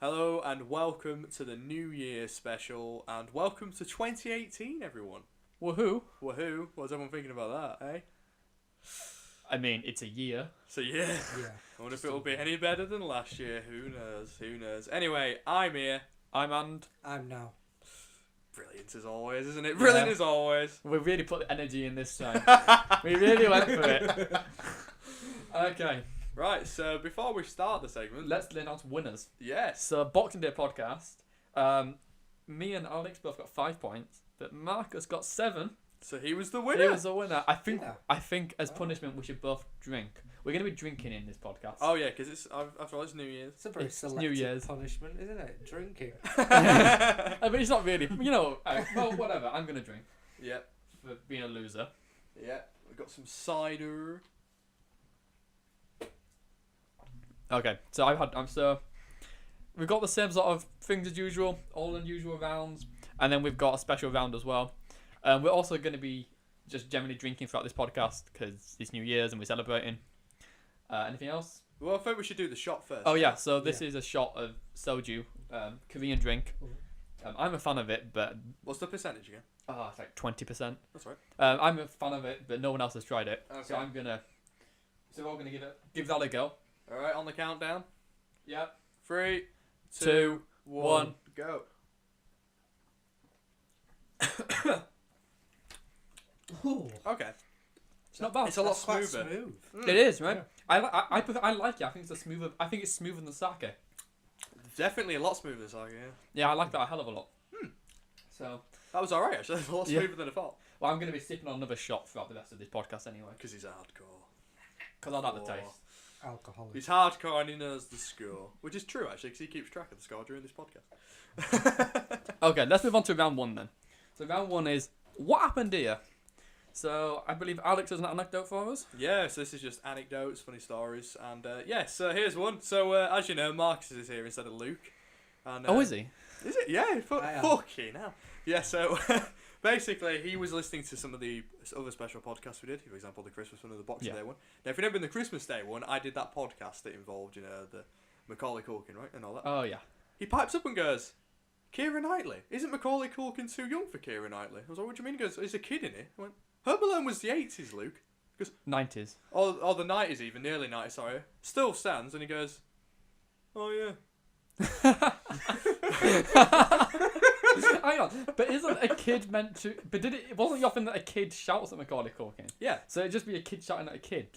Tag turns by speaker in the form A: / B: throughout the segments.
A: Hello and welcome to the New Year special, and welcome to 2018, everyone.
B: Woohoo!
A: Woohoo! What's everyone thinking about that, eh?
B: I mean, it's a year.
A: So yeah, I wonder if it'll be any better than last year. Who knows? Who knows? Anyway, I'm here.
B: I'm And.
C: I'm now.
A: Brilliant as always, isn't it? Brilliant as always.
B: We really put the energy in this time. We really went for it. Okay,
A: Right, so before we start the segment,
B: let's announce winners.
A: yes.
B: So, Boxing Day podcast. Me and Alex both got 5 points, but Marcus got 7.
A: So he was the
B: He
A: winner.
B: was the winner. I think.
C: Yeah.
B: I think as punishment we should both drink. We're gonna be drinking in this podcast.
A: Oh yeah, because after all it's New Year's.
C: It's a very
B: It's
C: selective
B: New Year's.
C: punishment, isn't it? Drinking.
B: I mean, it's not really. Well, whatever. I'm gonna drink
A: Yep.
B: for being a loser.
A: Yeah. We got some cider.
B: Okay, so so we've got the same sort of things as usual, all unusual rounds, and then we've got a special round as well. We're also going to be just generally drinking throughout this podcast because it's New Year's and we're celebrating. Anything else?
A: Well, I think we should do the shot first.
B: Oh yeah, so this is a shot of soju, Korean drink. I'm a fan of it, but
A: What's the percentage again?
B: it's like 20%.
A: That's right.
B: I'm a fan of it, but no one else has tried it, so
A: Okay.
B: we're all gonna give that a go.
A: All right, on the countdown.
B: Yep.
A: 3, 2,
B: 2,
A: 1, go.
C: Ooh,
A: Okay.
B: It's not bad.
A: It's a lot
C: that's quite
A: smoother.
C: smooth.
B: It is, right?
C: Yeah.
B: I like it. I think it's smoother. I think it's smoother than sake.
A: Definitely a lot smoother than sake, yeah.
B: Yeah, I like that a hell of a lot. So,
A: That was alright, actually. A lot
B: Yeah.
A: smoother than I thought.
B: well, I'm going to be sipping on another shot throughout the rest of this podcast anyway,
A: Because he's hardcore.
B: because I like the
A: Oh.
B: taste.
C: Alcoholic.
A: He's hardcore and he knows the score. Which is true, actually, because he keeps track of the score during this podcast.
B: Okay, let's move on to round 1 then. So round 1 is what happened here. So I believe Alex has an anecdote for us.
A: Yeah, so this is just anecdotes, funny stories, and so here's one. So as you know, Marcus is here instead of Luke. And,
B: Oh, is he?
A: Is it? Yeah,
C: I am.
A: fucking hell. Yeah, so basically he was listening to some of the other special podcasts we did, for example, the Christmas one and the Boxing Day one. Now, if you remember in the Christmas Day one, I did that podcast that involved, the Macaulay Culkin, right, and all that.
B: Oh yeah.
A: He pipes up and goes, Keira Knightley? Isn't Macaulay Culkin too young for Keira Knightley? I was like, what do you mean? He goes, there's a kid in it. I went, Home Alone was the 80s, Luke.
B: 90s.
A: Or the 90s even, the early 90s, sorry. Still stands, and he goes, oh yeah.
B: Hang on, but isn't a kid meant to? But it wasn't often that a kid shouts at Macaulay Culkin?
A: Yeah.
B: So it'd just be a kid shouting at a kid.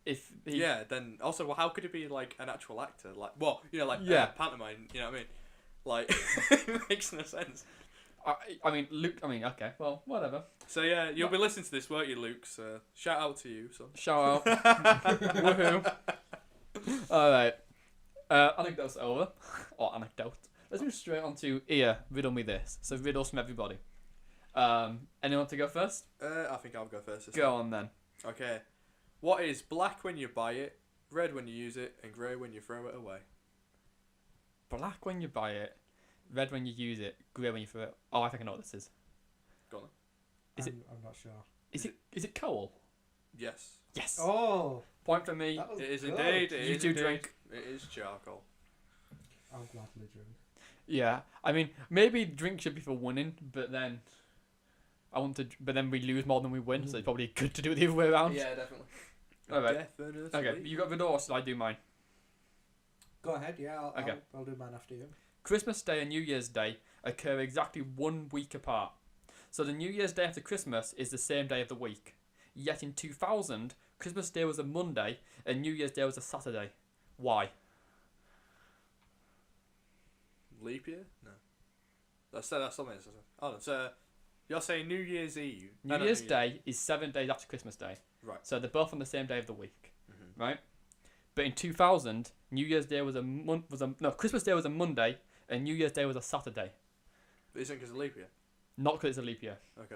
B: If he,
A: Yeah, then also, well, how could it be like an actual actor? Like, well,
B: Yeah.
A: pantomime, you know what I mean? Like, it makes no sense.
B: I mean, Luke. I mean, okay, well, whatever.
A: So yeah, you'll be listening to this, won't you, Luke? So shout out to you, son.
B: Shout out. Woohoo. Alright. Anecdote's over. Or anecdote. Let's move straight on to Ere, riddle me this. So riddles from everybody. Anyone to go first?
A: I think I'll go first.
B: Go on then.
A: Okay. What is black when you buy it, red when you use it, and grey when you throw it away?
B: Black when you buy it, red when you use it, grey when you throw it. Oh, I think I know what this is.
A: Go on.
B: Is it-
C: I'm not sure.
B: Is it coal?
A: Yes.
B: Yes.
C: Oh,
B: Point for me.
C: that was
A: It is
C: good.
A: indeed.
B: You do drink.
A: It is charcoal.
C: I'll gladly drink.
B: Yeah. I mean, maybe drink should be for winning, but then but then we lose more than we win, so it's probably good to do it the other way around.
A: Yeah, definitely.
B: Alright.
A: Definitely.
B: Okay, you got riddle or should I do mine?
C: Go ahead, yeah,
B: Okay.
C: I'll do mine after you.
B: Christmas Day and New Year's Day occur exactly 1 week apart. So the New Year's Day after Christmas is the same day of the week. Yet in 2000, Christmas Day was a Monday and New Year's Day was a Saturday. Why?
A: Leap year? No. That's something. Oh, so you're saying New Year's Eve?
B: New Year's Day is 7 days after Christmas Day.
A: Right.
B: So they're both on the same day of the week,
A: Mm-hmm.
B: right? But in 2000, New Year's Day was Christmas Day was a Monday and New Year's Day was a Saturday.
A: But isn't because of leap year?
B: Not because it's a leap year.
A: Okay.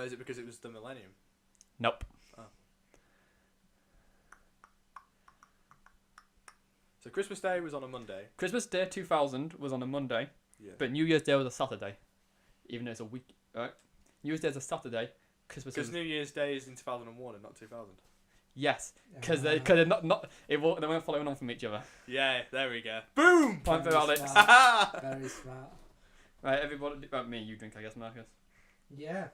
A: Is it because it was the millennium?
B: Nope.
A: So Christmas Day was on a Monday.
B: Christmas Day 2000 was on a Monday,
A: Yeah.
B: but New Year's Day was a Saturday, even though it's a week. Right? New Year's Day is a Saturday. Christmas
A: Because
B: is
A: New Year's Day is in 2001 and not 2000.
B: Yes, because they're not they weren't following on from each other.
A: Yeah, there we go. Boom!
B: Point for Alex.
C: Very smart.
B: Right, everybody. Me, you drink, I guess, Marcus.
C: Yeah.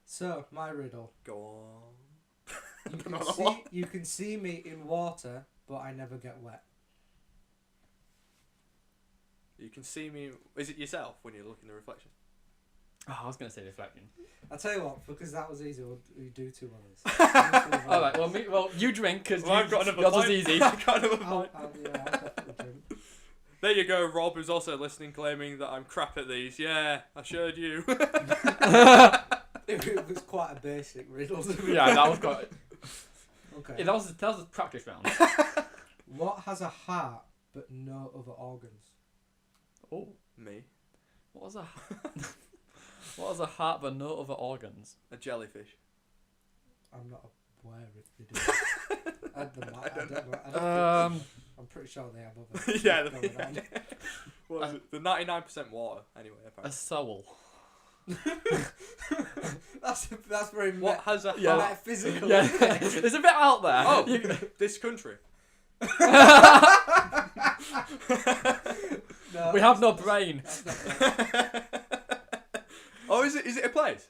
C: So, my riddle.
A: Go on.
C: You can see me in water, but I never get wet.
A: You can see me. Is it yourself when you look in the reflection?
B: Oh, I was gonna say reflection.
C: I'll tell you what, because that was easy, we'll do 2 others.
B: All right. Well, you drink because
A: I've got another
B: yours
A: point.
B: is easy.
A: I've got another point.
C: I'll definitely drink.
A: There you go, Rob, who's also listening, claiming that I'm crap at these. Yeah, I showed you.
C: It was quite a basic riddle.
B: Yeah, that was quite.
C: Okay.
B: Yeah, that was a practice round.
C: What has a heart but no other organs?
B: Oh,
A: Me.
B: what was a what was a heart but no other organs?
A: A jellyfish.
C: I'm not aware if they do. I don't know. I'm pretty sure they have other
A: Yeah,
C: stuff going on.
A: What is it? The 99% water, anyway,
B: A
A: apparently.
B: soul.
C: That's very
A: What has a
B: Yeah.
A: heart?
C: metaphysical.
B: Yeah, there's a bit out there.
A: Oh, this country.
C: No,
B: We have no brain.
C: that's not right.
A: Oh, is it a place?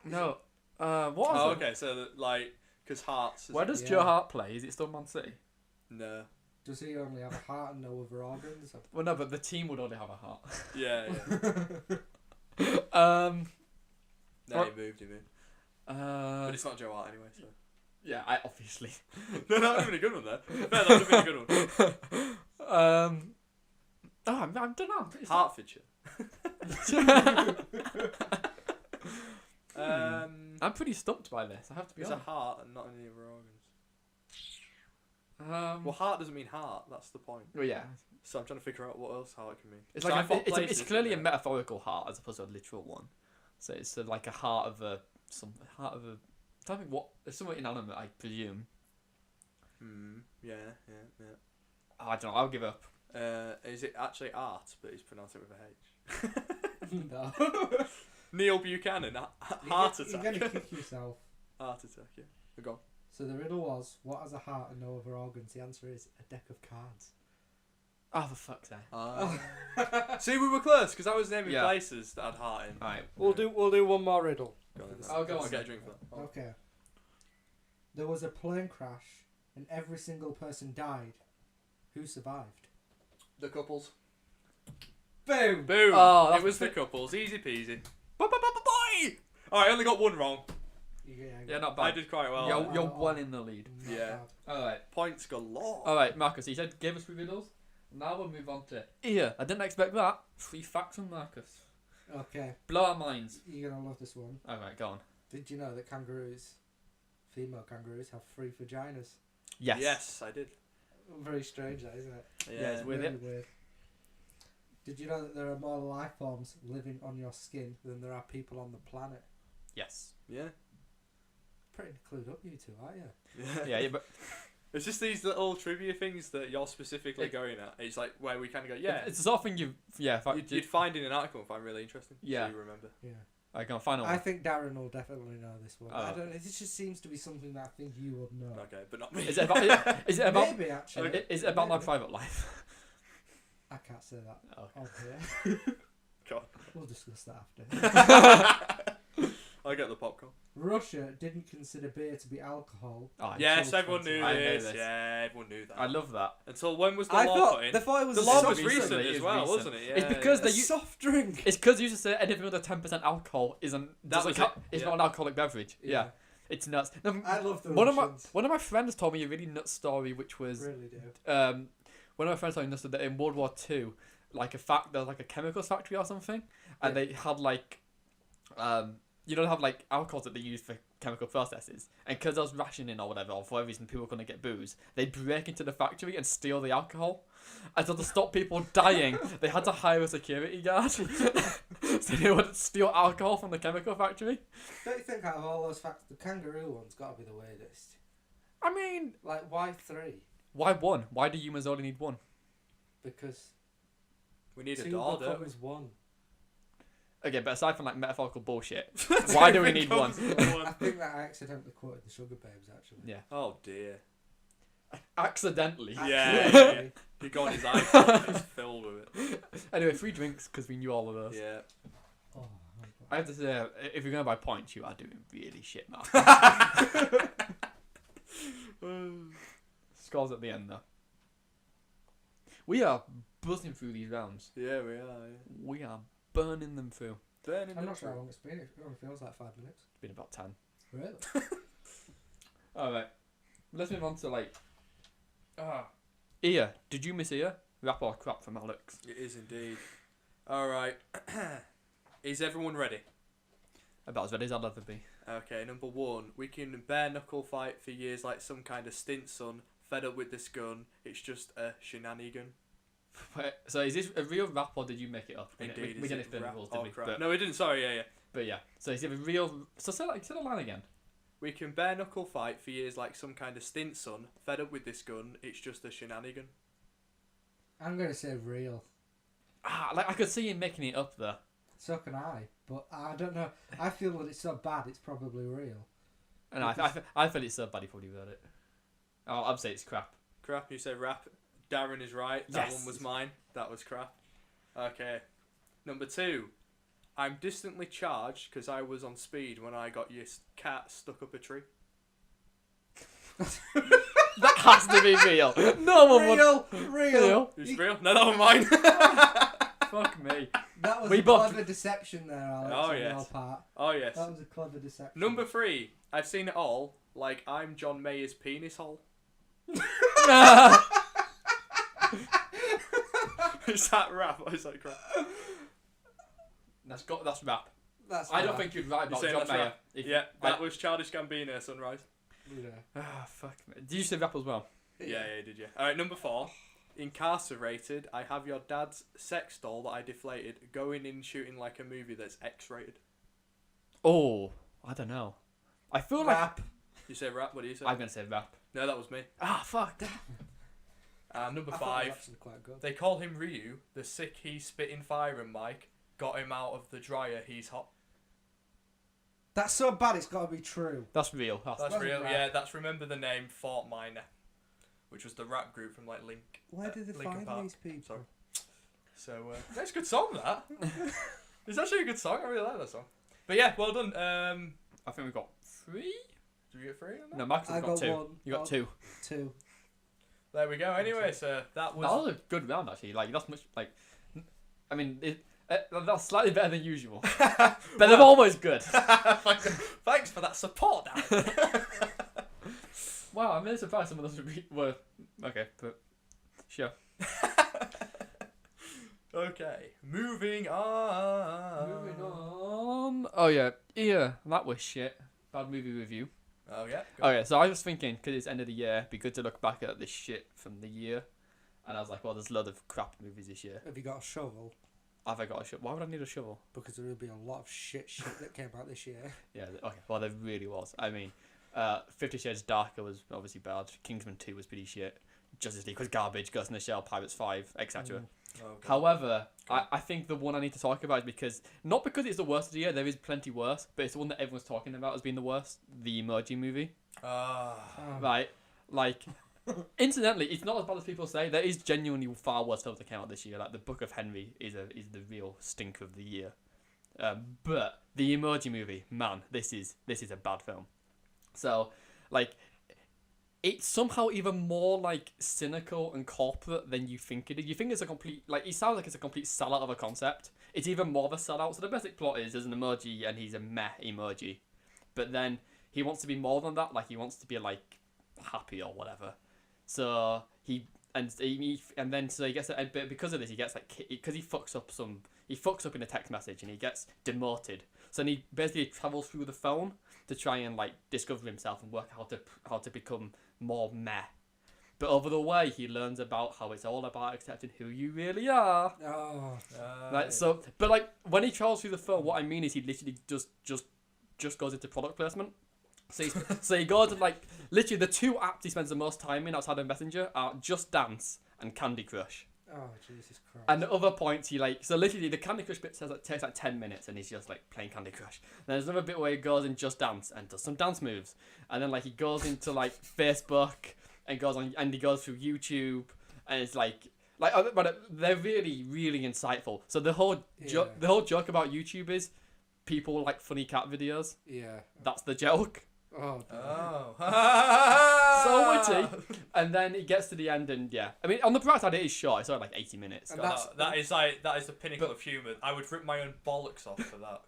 B: No. What?
A: Oh,
B: Is it?
A: okay, so that, like, because Hearts.
B: Where does
C: Yeah.
B: Joe Hart play? Is it still Man City?
A: No.
C: Does he only have a heart and no other organs?
B: Well, no, but the team would only have a heart.
A: Yeah, yeah. No,
B: What?
A: he moved. But it's not Joe Hart anyway, so.
B: Yeah, I obviously.
A: No, that would have been a good one there. No, that would have been a good one.
B: I don't know. I'm pretty
A: Hertfordshire.
B: I'm pretty stumped by this. I have to be
A: It's a
B: honest.
A: heart and not any other organs.
B: Well,
A: Well, heart doesn't mean heart. That's the point.
B: yeah.
A: So I'm trying to figure out what else heart can mean.
B: It's
A: So I
B: like
A: thought
B: it's
A: places,
B: clearly a
A: yeah.
B: metaphorical heart as opposed to a literal one. So it's like a heart of a I don't think what it's somewhat inanimate, I presume.
A: Yeah.
B: Oh, I don't know. I'll give up.
A: Is it actually art, but he's pronounced it with a H?
C: No.
A: Neil Buchanan, heart
C: You're
A: attack.
C: going to kick yourself.
A: Heart attack, yeah. Go on.
C: So the riddle was, what has a heart and no other organs? The answer is a deck of cards.
B: Oh, for fuck's sake.
A: See, we were close because I was naming
B: Yeah.
A: places that had heart in.
B: Alright.
C: We'll do one more riddle.
A: Go on,
B: I'll go
A: I'll
B: on
A: get a
B: then.
A: drink for that. Oh.
C: Okay. There was a plane crash and every single person died. Who survived?
A: The couples.
C: Boom!
A: Boom!
B: Oh, that's
A: it was the couples. Easy peasy. Bye! Alright, I only got one wrong.
B: Yeah, not
A: I
B: bad.
A: did quite well.
B: You're one in the lead.
C: Not
A: Yeah.
C: bad.
B: Alright.
A: Points galore.
B: Alright, Marcus, you said give us 3 riddles. Now we'll move on to Ere. I didn't expect that. 3 facts from Marcus.
C: Okay,
B: Blow our minds.
C: you're going to love this one.
B: Alright, go on.
C: Did you know that female kangaroos, have 3 vaginas?
B: Yes.
A: Yes, I did.
C: Very strange that, isn't it?
B: Yeah, it's weird.
C: Really weird. Did you know that there are more life forms living on your skin than there are people on the planet?
B: Yes.
A: Yeah.
C: Pretty clued up, you two, aren't you?
B: Yeah, but
A: It's just these little trivia things that you're specifically going at. It's like where we kind of go, yeah.
B: it's the sort of thing
A: You'd find in an article and find really interesting.
B: Yeah.
A: So you remember.
C: Yeah.
B: I can final one.
C: I think Darren will definitely know this one.
B: Oh.
C: I don't. It just seems to be something that I think you would know.
A: Okay, but not me.
B: Is it about? Is it about?
C: Maybe actually.
B: Is it about my
C: Maybe.
B: private life?
C: I can't say that.
B: Okay.
C: On here.
A: God.
C: We'll discuss that after.
A: I'll get the popcorn.
C: Russia didn't consider beer to be alcohol.
B: Oh,
A: Yes,
C: Until
A: everyone knew
C: 20.
B: I know
A: this.
B: this.
A: Yeah, everyone knew that.
B: I love that.
A: Until when was the
C: I
A: law put in?
C: thought it was
A: The
C: a
A: law
C: soft
A: was recent
B: recently,
A: as
B: it's
A: well,
B: recent.
A: wasn't it? Yeah,
B: It's because
C: a
B: they
C: soft drink.
B: It's because you just say anything under 10% alcohol isn't.
A: That was it,
B: It's
A: yeah.
B: not an alcoholic beverage. Yeah. It's nuts. No,
C: I love the
B: one
C: Russians.
B: of my friends told me a really nuts story, which was
C: Really do.
B: one of my friends told me nuts that in World War II, like there was like a chemicals factory or something, and
C: Yeah.
B: they had like, you know, they have like alcohols that they use for chemical processes, and because there was rationing or whatever, or for whatever reason people couldn't get booze, they'd break into the factory and steal the alcohol. And so to stop people dying, they had to hire a security guard, so they would steal alcohol from the chemical factory.
C: Don't you think out of all those facts, the kangaroo one's got to be the weirdest?
B: I mean,
C: Like, why 3?
B: why one? Why do humans only need one?
C: Because
A: We need a
C: 2
A: doll, don't we?
C: becomes 1.
B: Okay, but aside from like metaphorical bullshit, why do we need one?
C: I think that I accidentally quoted the Sugar Babes, actually.
B: Yeah.
A: Oh dear.
B: Accidentally.
A: Yeah. He got his iPhone and he's filled with it.
B: Anyway, free drinks because we knew all of those.
A: Yeah.
C: Oh,
B: I have to say, if you're going by points, you are doing really shit, man. Scores at the end, though. We are buzzing through these rounds.
A: Yeah, we are. Yeah.
B: We are burning them through.
C: I'm not sure how long it's been. It only feels like 5 minutes.
B: It's been about 10.
C: Really?
B: Alright. Let's move on to, like... Ere. Did you miss Ere? Rap or crap from Alex.
A: It is indeed. Alright. Is everyone ready?
B: About as ready as I'll ever be.
A: Okay, number 1. We can bare knuckle fight for years like some kind of stint son. Fed up with this gun. It's just a shenanigan.
B: Wait, so is this a real rap or did you make it up?
A: Indeed.
B: We
A: is
B: didn't
A: it
B: explain the
A: rap
B: rules,
A: or
B: did we?
A: crap?
B: But,
A: No, we didn't. Sorry, yeah.
B: but yeah. So is it a real... So say the line again.
A: We can bare knuckle fight for years like some kind of stint son. Fed up with this gun. It's just a shenanigan.
C: I'm going to say real.
B: Like I could see him making it up there.
C: So can I. But I don't know. I feel that it's so bad, it's probably real.
B: And I feel it's so bad he probably wrote it. I'd say it's crap.
A: Crap, you say rap. Darren is right. That
B: Yes.
A: one was mine. That was crap. Okay. Number 2. I'm distantly charged because I was on speed when I got your cat stuck up a tree.
B: That has to be real. No one would.
C: Real.
A: It's real? No, that was mine.
B: Fuck me.
C: That was
B: We
C: a
B: both-
C: clever deception there, Alex,
A: Oh,
C: on
A: yes.
C: your part.
A: Oh, yes.
C: That was a clever deception.
A: Number 3. I've seen it all. Like, I'm John Mayer's penis hole. Is that rap or is that crap?
B: That's rap.
C: That's
B: I don't
C: bad.
B: think you'd write about
A: saying
B: John
A: that's
B: Mayer.
A: rap?
B: If-
A: Yeah, that was Childish Gambino, Sunrise.
C: Yeah.
B: Fuck me. Did you say rap as well?
A: Yeah, did you? Alright, number 4. Incarcerated, I have your dad's sex doll that I deflated going in shooting like a movie that's X-rated.
B: Oh, I don't know. I feel
C: Rap.
A: You say rap, what do you say?
B: like I'm gonna say rap.
A: No, that was me.
B: Fuck.
A: Number
C: I thought
A: 5.
C: rap's quite good.
A: They call him Ryu, the sick he's spitting fire and Mike. Got him out of the dryer, he's hot.
C: That's so bad, it's got to be true.
B: That's real.
A: That's
C: Wasn't
A: real,
C: rap.
A: yeah, that's Remember the Name, Fort Minor. Which was the rap group from like Link.
C: Where did they
A: Linkin
C: find
A: Park.
C: these people?
A: Sorry. So, that's a good song, that. It's actually a good song, I really like that song. But yeah, well done.
B: I think we got 3.
A: Did we get 3 on that?
B: No, Max
C: I
B: has got
C: got
B: 2.
C: one.
B: You got 2.
C: 2.
A: There we go. Anyway, so that was...
B: That was a good round actually. Like that's much like. I mean, that's slightly better than usual, but they're always good.
A: Thanks for that support, Dan.
B: Wow, I'm really surprised some of those were okay, but sure.
A: Okay, moving on.
B: Moving on. Oh yeah, that was shit. Bad movie review.
A: Oh yeah.
B: Okay, so I was thinking, because it's end of the year, it'd be good to look back at the shit from the year. And I was like, well, there's a lot of crap movies this year.
C: Have you got a shovel?
B: Have I got a shovel? Why would I need a shovel?
C: Because there will be a lot of shit that came out this year.
B: Yeah, okay, well, there really was. I mean, 50 Shades Darker was obviously bad. Kingsman 2 was pretty shit. Justice League was garbage. Ghost in the Shell, Pirates 5, etc.
A: Okay.
B: However, I think the one I need to talk about is because, not because it's the worst of the year, there is plenty worse, but it's the one that everyone's talking about as being the worst, the Emoji Movie. Right? Like, incidentally, it's not as bad as people say. There is genuinely far worse films that came out this year. Like, The Book of Henry is the real stink of the year. But the Emoji Movie, man, this is a bad film. So, like, it's somehow even more like cynical and corporate than you think it is. You think it's a complete, like, it sounds like it's a complete sellout of a concept. It's even more of a sellout. So the basic plot is there's an emoji and he's a meh emoji, but then he wants to be more than that. Like, he wants to be like happy or whatever. So he gets, but because of this, he gets like, because he fucks up in a text message and he gets demoted. So then he basically travels through the phone to try and like discover himself and work out how to become more meh. But over the way, he learns about how it's all about accepting who you really are.
C: Oh.
B: Like, so, but like when he travels through the phone, what I mean is he literally just goes into product placement. So he goes to like literally the 2 apps he spends the most time in outside of Messenger are Just Dance and Candy Crush.
C: Oh, Jesus Christ.
B: And at other points, he like, so literally the Candy Crush bit takes like 10 minutes and he's just like playing Candy Crush. And there's another bit where he goes in Just Dance and does some dance moves. And then like he goes into like Facebook and he goes through YouTube and it's like, but they're really, really insightful. So the whole joke about YouTube is people like funny cat videos.
C: Yeah.
B: That's the joke.
C: Oh.
B: So witty. And then it gets to the end and yeah. I mean, on the bright side, it is short. It's only like 80 minutes.
A: And that is the pinnacle of humour. I would rip my own bollocks off for that.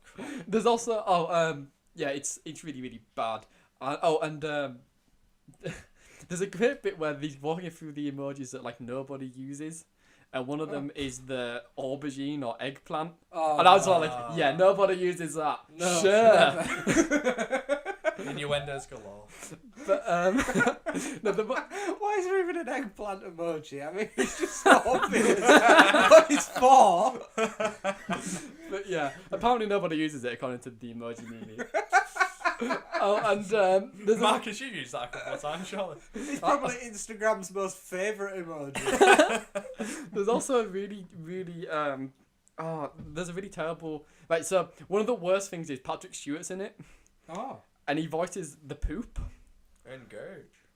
B: There's also it's really, really bad. There's a great bit where he's walking through the emojis that like nobody uses. And one of them is the aubergine or eggplant. And I was all like, yeah, nobody uses that.
C: No,
B: sure.
A: Innuendos galore.
B: But
C: why is there even an eggplant emoji? I mean, it's just so obvious what it's for.
B: But yeah, apparently nobody uses it according to the emoji movie. There's
A: Marcus, you used that a couple of times, surely.
C: It's probably Instagram's most favourite emoji.
B: There's also a really, really there's a really terrible so one of the worst things is Patrick Stewart's in it.
C: Oh.
B: And he voices the poop.
A: Engage.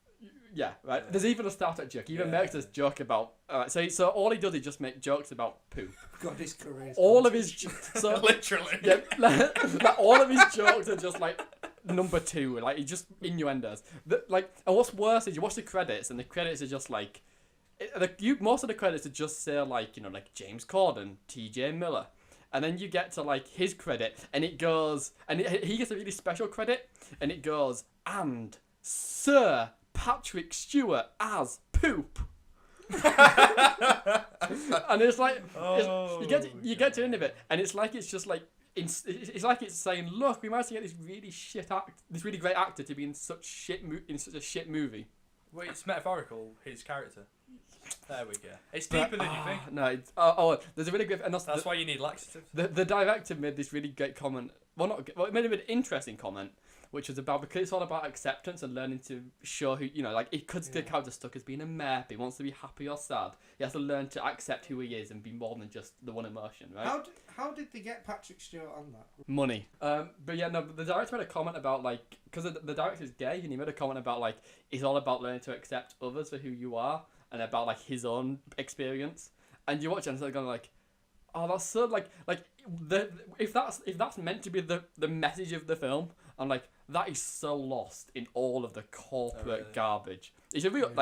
B: Yeah, right. There's even a Star Trek joke. He even makes this joke about. So all he does is just make jokes about poop.
C: God, his career.
B: All of his
A: literally.
B: Yeah, like all of his jokes are just like number two. Like he just innuendos. And what's worse is you watch the credits and the credits are just like, most of the credits are just say like like James Corden, T.J. Miller. And then you get to like his credit, and it goes, and he gets a really special credit, and it goes, and Sir Patrick Stewart as poop. And it's like, you get to the end of it, and it's like it's just like it's like it's saying, look, we managed to get this really great actor to be in such a shit movie.
A: Wait, it's metaphorical. His character. There we go. It's deeper than you think.
B: No, there's a really good... And
A: that's why you need laxatives.
B: The director made this really great comment. It made a really interesting comment, which was because it's all about acceptance and learning to show who, it could the character stuck as being a meh, but he wants to be happy or sad. He has to learn to accept who he is and be more than just the one emotion, right?
C: How did they get Patrick Stewart on that?
B: Money. But the director made a comment about, because the director's gay, and he made a comment about, it's all about learning to accept others for who you are, and about his own experience, and you watch it and it's going oh, that's so if that's meant to be the message of the film, I'm like, that is so lost in all of the corporate garbage. It's a real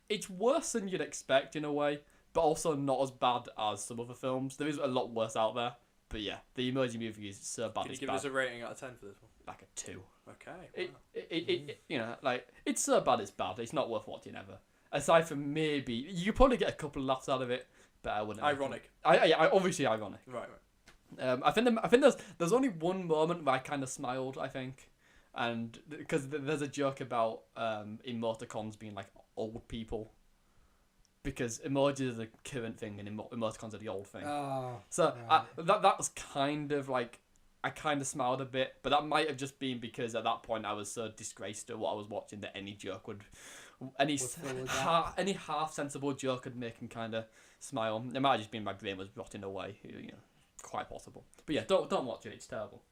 B: it's worse than you'd expect in a way, but also not as bad as some other films. There is a lot worse out there, but yeah, the Emoji Movie is so bad.
A: Can you give us a rating out of 10 for this one?
B: Like a 2.
A: Okay.
B: Wow. It's so bad it's bad. It's not worth watching ever. Aside from maybe you could probably get a couple of laughs out of it, but I wouldn't.
A: Ironic.
B: Obviously ironic.
A: Right.
B: I think there's only one moment where I kind of smiled. I think, and because there's a joke about emoticons being like old people, because emojis are the current thing and emoticons are the old thing.
C: Oh.
B: So that was kind of like. I kind of smiled a bit, but that might have just been because at that point I was so disgraced at what I was watching that any joke any half sensible joke would make him kind of smile. It might have just been my brain was rotting away, quite possible. But yeah, don't watch it. It's terrible.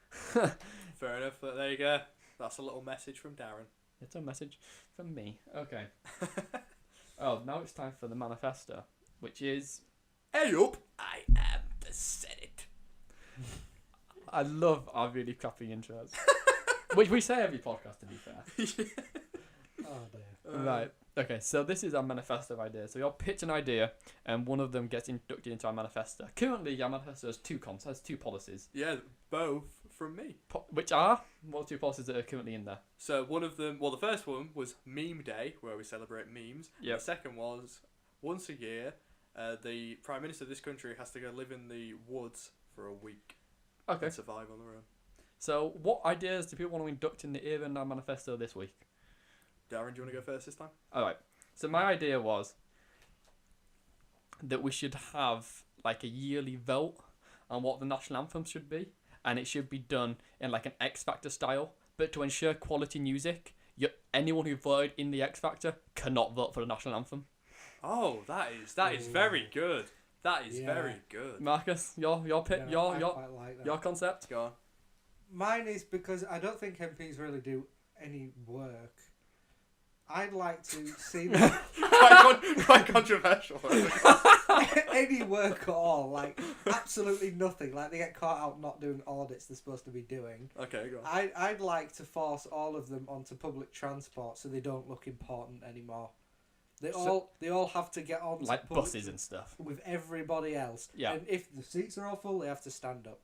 A: Fair enough. But there you go. That's a little message from Darren.
B: It's a message from me. Okay. Oh, now it's time for the manifesto, which is,
A: hey up, I am the Senate.
B: I love our really crappy intros. Which we say every podcast, to be fair.
C: Oh dear.
B: Right. Okay, so this is our manifesto idea. So we all pitch an idea, and one of them gets inducted into our manifesto. Currently, our manifesto has two policies.
A: Yeah, both from me.
B: Which are? What are two policies that are currently in there?
A: So one of them, the first one was Meme Day, where we celebrate memes.
B: Yep.
A: The second was, once a year, the Prime Minister of this country has to go live in the woods for a week.
B: Okay.
A: And survive on their own.
B: So what ideas do people want to induct in the Ere and Now manifesto this week?
A: Darren, do you want to go first this time?
B: Alright. So my idea was that we should have a yearly vote on what the national anthem should be, and it should be done in an X Factor style, but to ensure quality music, anyone who voted in the X Factor cannot vote for the national anthem.
A: Oh, that is very good. That is very good.
B: Marcus, your pick,
C: I
B: your
C: quite like that.
B: your concept.
A: Go on.
C: Mine is because I don't think MPs really do any work. I'd like to see them
A: Quite controversial.
C: any work at all, like absolutely nothing. Like they get caught out not doing audits they're supposed to be doing.
A: Okay, go on.
C: I'd like to force all of them onto public transport so they don't look important anymore. They all have to get on
B: Like buses and stuff.
C: with everybody else.
B: Yeah.
C: And if the seats are all full, they have to stand up.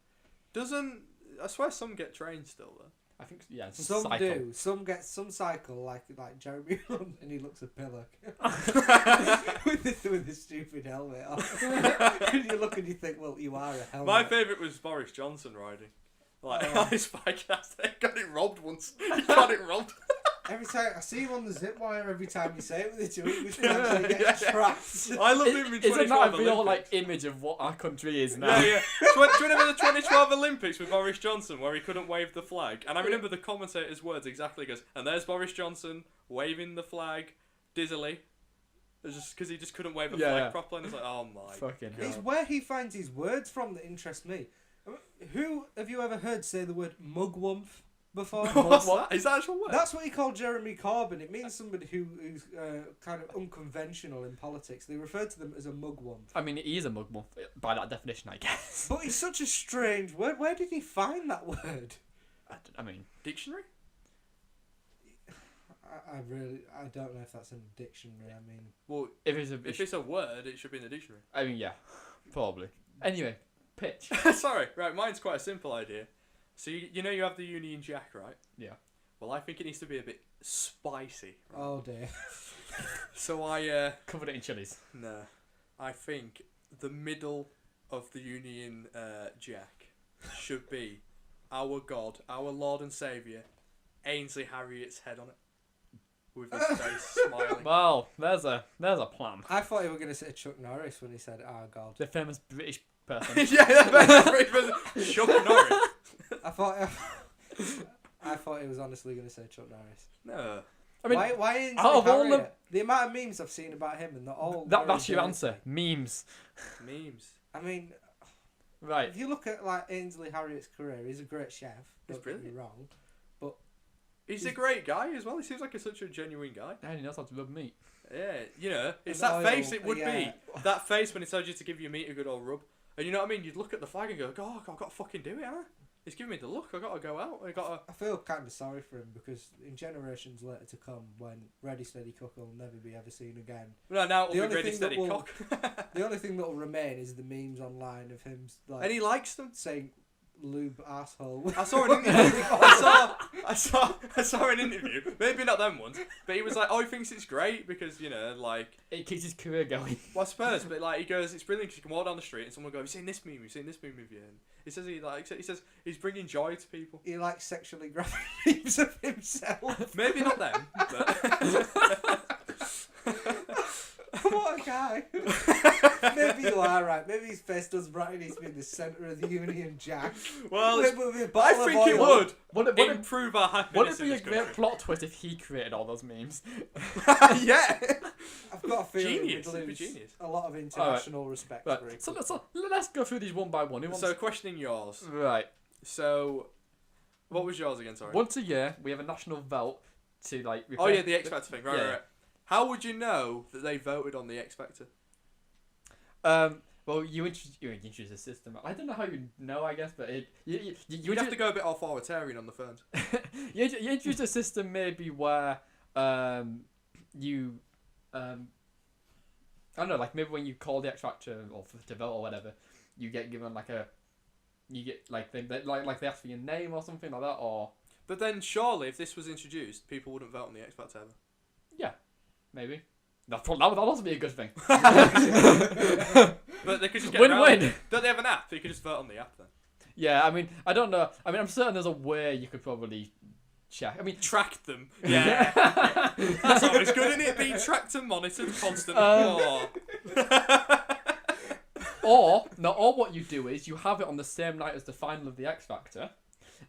A: I swear some get trained still though.
B: I think
C: Some
B: cycle.
C: do. Some cycle like Jeremy Hunt, and he looks a pillock with the stupid helmet on. And you look and you think, well, you are a helmet.
A: My favourite was Boris Johnson riding. Like on his bike, he got it robbed once. He got it robbed.
C: Every time I see him on the zip wire, every time you say it with the tweet, which actually gets trapped.
A: I love him in 2012
B: Isn't that a real
A: Olympics.
B: image of what our country is now?
A: Yeah. Do you remember the 2012 Olympics with Boris Johnson where he couldn't wave the flag? And I remember the commentator's words exactly. He goes, and there's Boris Johnson waving the flag dizzily. It's just because he just couldn't wave the flag properly. And it's like, oh my
B: Fucking
A: God.
C: It's where he finds his words from that interest me. I mean, who have you ever heard say the word mugwump before?
A: What's that? Is that actual word?
C: That's what he called Jeremy Corbyn. It means somebody who's kind of unconventional in politics. They refer to them as a mugwump.
B: I mean, he is a mugwump by that definition, I guess.
C: But it's such a strange word. Where did he find that word?
B: I mean,
A: Dictionary?
C: I don't know if that's in the dictionary. I mean,
A: Well,
B: if it's
A: a word, it should be in the dictionary.
B: I mean, yeah, probably. Anyway, pitch.
A: Sorry, right, mine's quite a simple idea. So you know you have the Union Jack, right?
B: Yeah.
A: Well, I think it needs to be a bit spicy. Right?
C: oh dear.
A: So I
B: Covered it in chilies.
A: no, I think the middle of the Union Jack should be our God, our Lord and Saviour, Ainsley Harriot's head on it, with his face smiling.
B: Well, there's a plan.
C: I thought you were going to say Chuck Norris when he said, "Oh God."
B: The famous British person.
A: Yeah, that's Chuck Norris.
C: I thought he was honestly going to say Chuck Norris.
A: No.
B: I mean,
C: why Ainsley
B: out of all
C: Harriott? The amount of memes I've seen about him and they're all
B: that's
C: very
B: your
C: dirty.
B: answer. Memes.
A: Memes.
C: I mean,
B: Right.
C: if you look at like Ainsley Harriot's career, he's a great chef.
A: He's
C: Don't get me
A: brilliant.
C: wrong.
A: He's a great guy as well. He seems like such a genuine guy.
B: And he knows how to rub meat.
A: Yeah, you know, it's
C: An
A: that
C: oil,
A: face it would
C: yeah.
A: be. That face when it tells you to give your meat a good old rub. And you know what I mean? You'd look at the flag and go, God, I've got to fucking do it, haven't I? He's giving me the look. I've got to go out.
C: I feel kind of sorry for him because in generations later to come, when Ready Steady Cook will never be ever seen again,
A: No, now
C: The
A: it'll
C: only
A: be ready,
C: thing
A: steady
C: that will-
A: cock.
C: the only thing that will remain is the memes online of him like
A: And he likes them.
C: saying "lube asshole."
A: I saw an interview. I saw an interview. Maybe not them ones, but he was like, "Oh, he thinks it's great because you know, like,
B: It keeps his career going.
A: well, I suppose." But like, he goes, "It's brilliant because you can walk down the street and someone will go, have you seen this meme? Have you seen this meme with you?" And he says he says he's bringing joy to people.
C: He likes sexually graphic memes of himself.
A: Maybe not them, but
C: What a guy. Maybe you are right. Maybe his face does right. He needs to be in the centre of the Union Jack.
A: well,
C: With a bottle
A: I
C: of
A: think it
C: oil.
A: would
B: Would it
A: improve our
B: would
A: happiness
B: it
A: in
B: be a
A: this
B: great
A: country.
B: plot twist if he created all those memes?
A: Yeah.
C: I've got a feeling
A: Genius,
C: we'd
A: it'd be
C: lose
A: genius.
C: a lot of international respect for
B: Right.
C: it.
B: So let's go through these one by one. Who wants...
A: So, questioning yours.
B: Right.
A: So, what was yours again? Sorry.
B: Once a year, we have a national vote to like.
A: Oh yeah, the X Factor thing. Right,
B: Yeah.
A: right. How would you know that they voted on the X Factor?
B: Well, you introduce a system. I don't know how you know, I guess, but
A: You'd have to go a bit authoritarian on the phones.
B: you introduce a system maybe where you I don't know, like maybe when you call the X Factor or to vote or whatever, you get given like they ask for your name or something like that, or
A: But then surely, if this was introduced, people wouldn't vote on the X Factor ever.
B: yeah, maybe. That would also be a good thing.
A: But they could just get
B: Win-win.
A: around. Don't they have an app? They could just vote on the app then.
B: Yeah, I mean, I don't know. I mean, I'm certain there's a way you could probably check. I mean,
A: Track them. Yeah. That's always good, isn't it? Being tracked and monitored constantly.
B: or what you do is you have it on the same night as the final of the X Factor,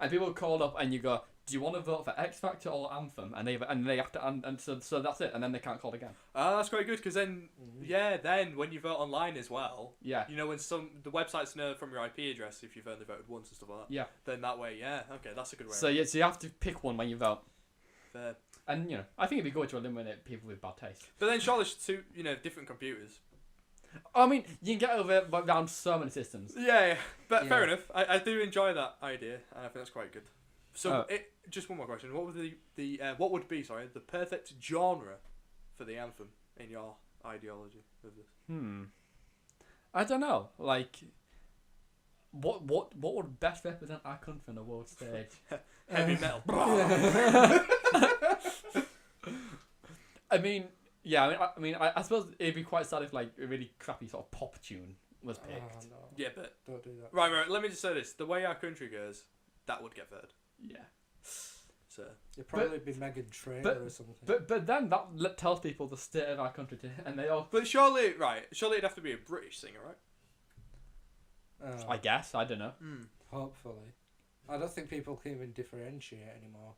B: and people call up and you go, do you want to vote for X Factor or Anthem? And they have to, and so that's it, and then they can't call again.
A: That's quite good because then, then when you vote online as well,
B: Yeah.
A: you know when the websites know from your IP address if you've only voted once and stuff like that.
B: Yeah.
A: Then that way, okay, that's a good way.
B: So so you have to pick one when you vote.
A: Fair.
B: And I think it'd be good to eliminate people with bad taste.
A: But then surely two, different computers.
B: I mean, you can get over around so many systems.
A: Yeah. But fair enough. I do enjoy that idea, and I think that's quite good. So just one more question: what would the perfect genre for the anthem in your ideology of this?
B: I don't know. Like, what would best represent our country on the world stage?
A: Heavy metal.
B: I mean, yeah. I suppose it'd be quite sad if like a really crappy sort of pop tune was picked.
C: No.
A: Yeah, but
C: Don't do that.
A: right. Let me just say this: the way our country goes, that would get voted.
B: Yeah.
A: So
C: It'd probably be Meghan Trainor or something.
B: But then that tells people the state of our country, and they all.
A: But surely it'd have to be a British singer, right?
B: I guess, I don't know.
C: Hopefully. I don't think people can even differentiate anymore.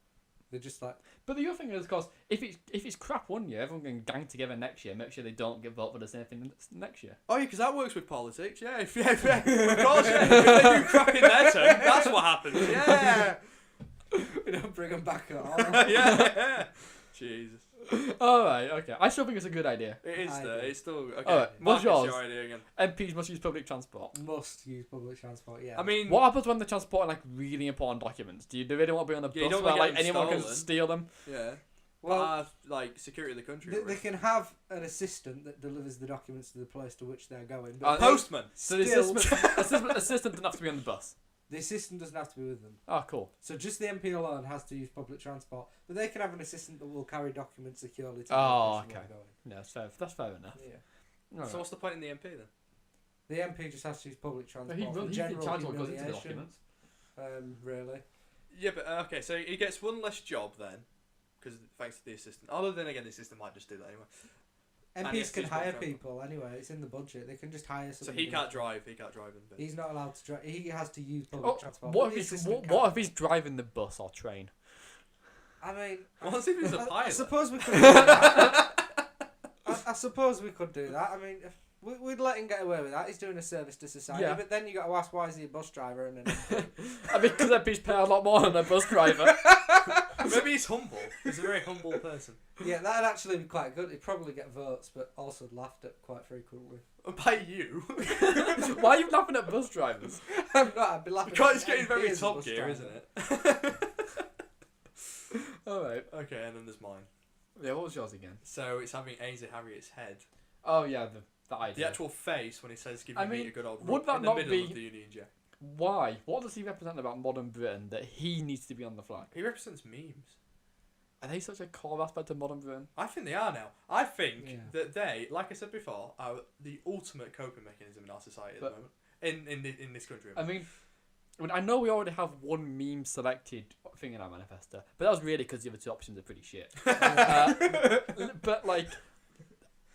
C: They're just like.
B: But the other thing is, of course, if it's crap one year, everyone can gang together next year, make sure they don't get voted for the same thing next year.
A: Oh yeah, because that works with politics. Yeah, of course. Yeah. If they do crap in their turn, that's what happens. Yeah.
C: We don't bring them back at all.
A: yeah. Jesus.
B: Alright, okay. I still think it's a good idea.
A: It is though. It's still okay.
B: Alright, what's yours?
A: Your idea again.
B: MPs must use public transport.
C: Must use public transport, yeah.
A: I mean,
B: What happens when they're transporting like really important documents? Do they really want to be on a
A: Yeah, you
B: bus
A: don't
B: where
A: wanna get
B: like
A: them
B: anyone can
A: stolen.
B: steal them?
A: yeah.
C: Well,
A: Like security of the country.
C: they can have an assistant that delivers the documents to the place to which they're going. But
A: Postman.
B: So the
C: Still-
B: assistant doesn't have to be on the bus.
C: the assistant doesn't have to be with them.
B: Oh, cool.
C: So just the MP alone has to use public transport. But they can have an assistant that will carry documents securely to the
B: Oh,
C: place where
B: okay.
C: they're going.
B: Yeah, that's fair enough.
C: Yeah.
B: Alright.
A: So what's the point in the MP then?
C: The MP just has to use public transport.
B: He's
C: for
B: in
C: general
B: charge of what goes into the
C: humiliation.
B: documents.
C: Really.
A: Yeah, but okay, so he gets one less job then, because thanks to the assistant. Although then again, the assistant might just do that anyway. And he has
C: MPs
A: to
C: can
A: use
C: hire
A: public
C: people anyway. It's in the budget. They can just hire
A: So
C: somebody.
A: he can't drive. He can't drive in. But
C: He's not allowed to drive. He has to use public transport.
B: What
C: but the
B: if
C: assistant
B: what
C: can.
B: if he's driving the bus or train?
C: I mean,
A: What if he's a
C: I
A: pilot?
C: suppose we could do that. I suppose we could do that. I mean, we'd let him get away with that. He's doing a service to society.
B: Yeah.
C: But then you got to ask, why is he a bus driver and an MP?
B: I mean, because MPs pay a lot more than a bus driver.
A: Maybe he's humble. He's a very humble person.
C: Yeah, that'd actually be quite good. He'd probably get votes, but also laughed at quite frequently.
A: By you.
B: Why are you laughing at bus drivers?
C: I'm not. I'd be laughing.
A: Because
C: at
A: it's getting
C: MP
A: very
C: as a
A: Top
C: bus
A: Gear,
C: driver.
A: isn't it?
B: Alright.
A: Okay, and then there's mine.
B: Yeah, what was yours again?
A: So it's having Ainsley Harriet's head.
B: Oh yeah, the idea.
A: The actual face when he says, "Give
B: I
A: me
B: mean,
A: a good old
B: would
A: rub,"
B: that
A: in the
B: not
A: middle
B: be-
A: of the Union Jack.
B: Why? What does he represent about modern Britain that he needs to be on the flag?
A: He represents memes.
B: Are they such a core aspect of modern Britain?
A: I think they are now. I think
C: Yeah.
A: that they, like I said before, are the ultimate coping mechanism in our society at
B: But-
A: the moment. In this country.
B: I mean, I know we already have one meme selected thing in our manifesto, but that was really because the other two options are pretty shit. But like,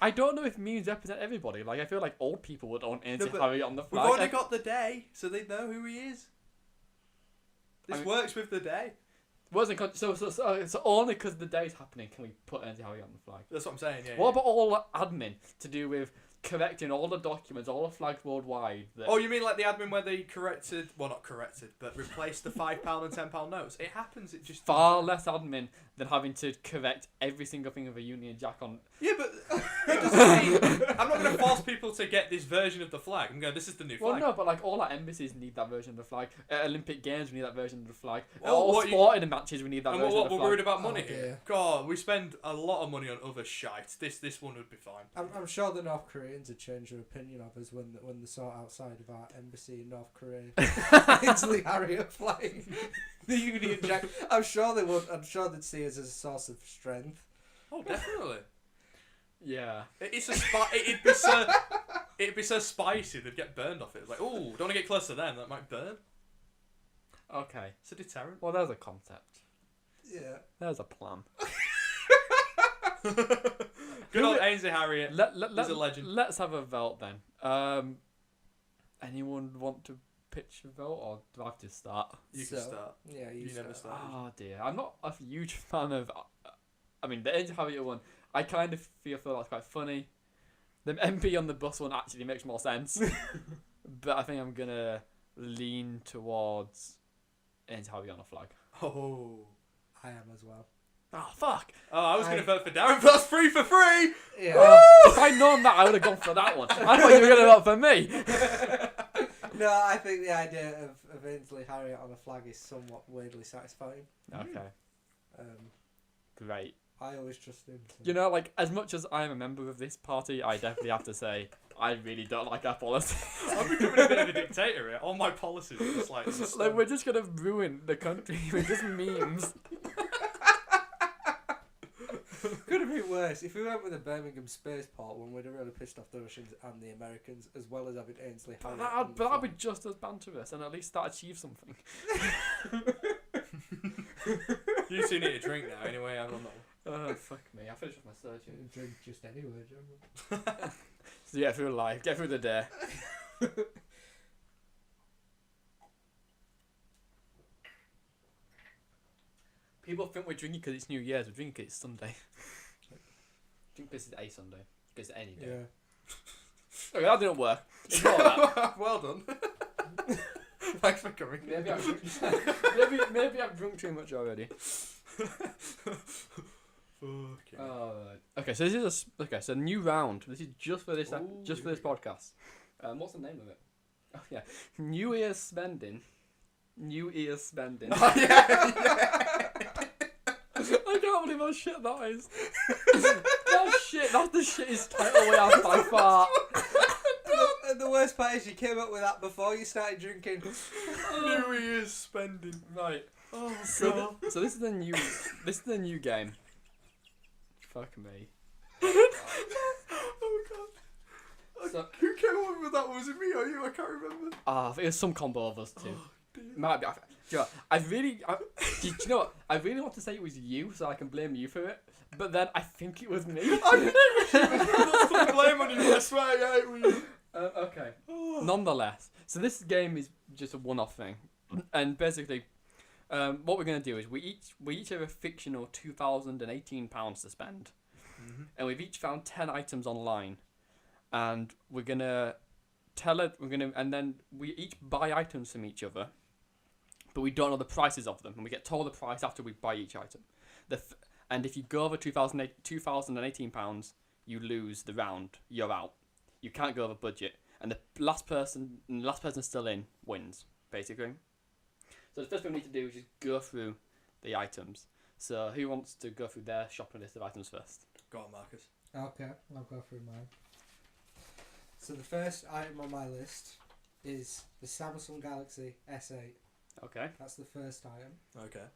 B: I don't know if memes represent everybody. Like, I feel like old people would want Ainsley
A: but
B: Harriet on the
A: We've
B: flag.
A: already got the day, so they know who he is. This
B: I mean-
A: works with the day.
B: So only because the day's happening can we put Ainsley Harriet on the flag.
A: That's what I'm saying. Yeah.
B: What about all the admin to do with correcting all the documents, all the flags worldwide?
A: Oh, you mean like the admin where they corrected? Well, not corrected, but replaced the £5 and £10 notes. It happens. It just
B: Far less admin than having to correct every single thing of a Union Jack on.
A: Yeah, but it doesn't mean I'm not going to force people to get this version of the flag. I'm going. This is the new
B: Well,
A: flag.
B: no, but like all our embassies need that version of the flag. At Olympic Games, we need that version of the flag. At
A: Well,
B: all
A: what you-
B: sporting matches, we need that
A: And
B: version
A: what
B: of the
A: we're
B: flag.
A: worried about money
C: Oh,
A: here.
C: dear.
A: God, we spend a lot of money on other shite. This one would be fine.
C: I'm sure the North Koreans would change their opinion of us when they saw outside of our embassy in North Korea. Ainsley Harriet flying the Union Jack. I'm sure they would. I'm sure they'd see us as a source of strength.
A: Oh, definitely.
B: Yeah.
A: It'd be so spicy they'd get burned off it. It's like, oh, don't want to get close to them. That might burn.
B: Okay.
A: It's a deterrent.
B: Well, there's a concept.
C: Yeah.
B: There's a plan.
A: Good old Ainsley Harriet.
B: Let,
A: He's a legend.
B: Let's have a vote then. Anyone want to pitch a vote, or do I have to start?
A: You can start.
C: Yeah,
A: You never start.
B: Oh dear, I'm not a huge fan of. I mean, the Age of Harriet one, I kind of feel that's quite funny. The MP on the bus one actually makes more sense, but I think I'm gonna lean towards Age of Harriet on a flag.
A: Oh.
C: I am as well.
B: Oh fuck!
A: Oh, I was going to vote for Darren, but that's 3 for 3!
C: Yeah.
B: If I'd known that, I would have gone for that one. I thought you were gonna vote for me.
C: No, I think the idea of Ainsley Harriet on a flag is somewhat weirdly satisfying.
B: Okay, great.
C: I always trust him. So.
B: You know, like, as much as I'm a member of this party, I definitely have to say, I really don't like our policy.
A: I'm becoming a bit of a dictator here. All my policies are just like...
B: Like, we're just gonna ruin the country with just memes.
C: Could have been worse. If we went with the Birmingham spaceport one, we'd have really pissed off the Russians and the Americans, as well as having Ainsley Harriet.
B: But that'd be just as banterous, and at least that achieves something.
A: You two need a drink now, anyway. I'm on that one.
B: Oh, fuck me. I finished with my surgery.
C: Drink just anywhere, John.
B: So get through life, get through the day. People think we're drinking because it's New Year's. We're drinking because it's Sunday. Drink because it's a Sunday. Because it's any day.
C: Yeah.
B: Okay, that didn't work. Ignore that.
A: Well done. Thanks for coming.
B: Maybe I've drunk too much already. Okay, so this is so new round. This is just for this podcast. What's the name of it? Oh yeah, New Year's spending. New Year's spending.
A: Oh, yeah.
B: I can't believe how shit that is. That's the shittest title we have by far.
C: And the worst part is you came up with that before you started drinking.
A: New Year's spending.
B: Right.
A: Oh,
B: So this is the new game. Fuck me.
A: Oh, God.
B: So,
A: Who came up with that? Was it me or you? I can't remember.
B: I think it was some combo of us two.
A: Dear.
B: Might be. Do you know what? I really want to say it was you, so I can blame you for it. But then I think it was me.
A: I knew it was put blame on you. I swear, yeah, it was you.
B: Okay. Nonetheless, so this game is just a one-off thing, and basically, what we're gonna do is we each have a fictional £2,018 to spend, and we've each found 10 items online, and we're gonna and then we each buy items from each other, but we don't know the prices of them, and we get told the price after we buy each item. And if you go over £2,018, you lose the round. You're out. You can't go over budget, and the last person still in wins, basically. So the first thing we need to do is just go through the items. So who wants to go through their shopping list of items first?
A: Go on, Marcus.
C: Okay, I'll go through mine. So the first item on my list is the Samsung Galaxy S8.
B: Okay.
C: That's the first item.
A: Okay.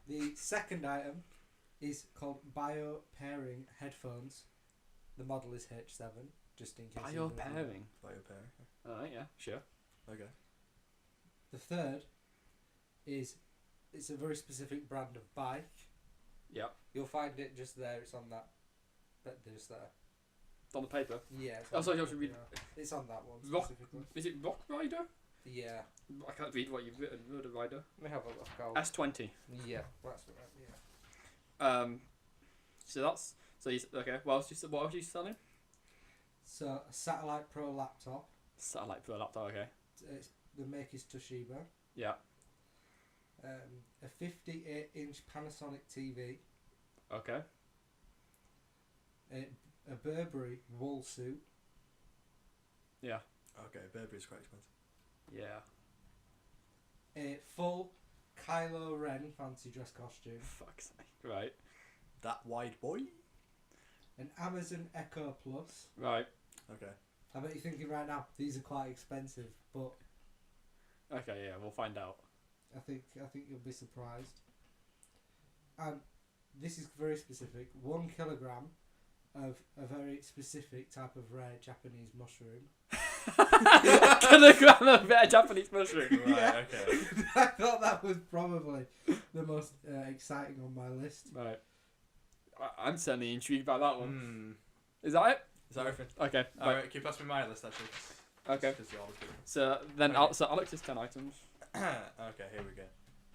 C: The second item is called Bio Pairing Headphones. The model is H7, just in case.
B: Bio pairing.
A: Bio pairing.
B: Alright, yeah, sure.
A: Okay.
C: The third is it's a very specific brand of bike.
B: Yep.
C: You'll find it just there. It's on that. But there's there.
B: On the paper.
C: Yeah.
B: Oh, sorry, you have to read.
C: It's on that one
B: Rock.
C: specifically.
B: Is it Rock Rider?
C: Yeah.
B: I can't read what you've written. Road Rider.
C: Let me have a look.
B: S20.
C: Yeah, that's right. Yeah.
B: So that's okay. What else you selling?
C: So a Satellite Pro laptop.
B: Satellite Pro laptop. Okay.
C: The make is Toshiba.
B: Yeah.
C: A 58-inch Panasonic TV.
B: Okay.
C: A Burberry wool suit.
B: Yeah.
A: Okay, Burberry's quite expensive.
B: Yeah.
C: A full Kylo Ren fancy dress costume.
B: Fuck's sake. Right.
A: That wide boy?
C: An Amazon Echo Plus.
B: Right.
A: Okay.
C: I bet you're thinking right now, these are quite expensive, but
B: Okay, yeah, we'll find out.
C: I think you'll be surprised. And this is very specific. 1 kilogram of a very specific type of rare Japanese mushroom.
B: Kilogram of rare Japanese mushroom.
A: Right,
C: Yeah.
A: okay.
C: I thought that was probably the most exciting on my list.
B: Right. I'm certainly intrigued by that one.
A: Hmm.
B: Is that it?
A: Is that everything?
B: Okay.
A: Alright, can you pass me my list, actually?
B: Okay.
A: 'Cause you're always good.
B: So then,
A: Okay.
B: so Alex's 10 items.
A: Okay, here we go.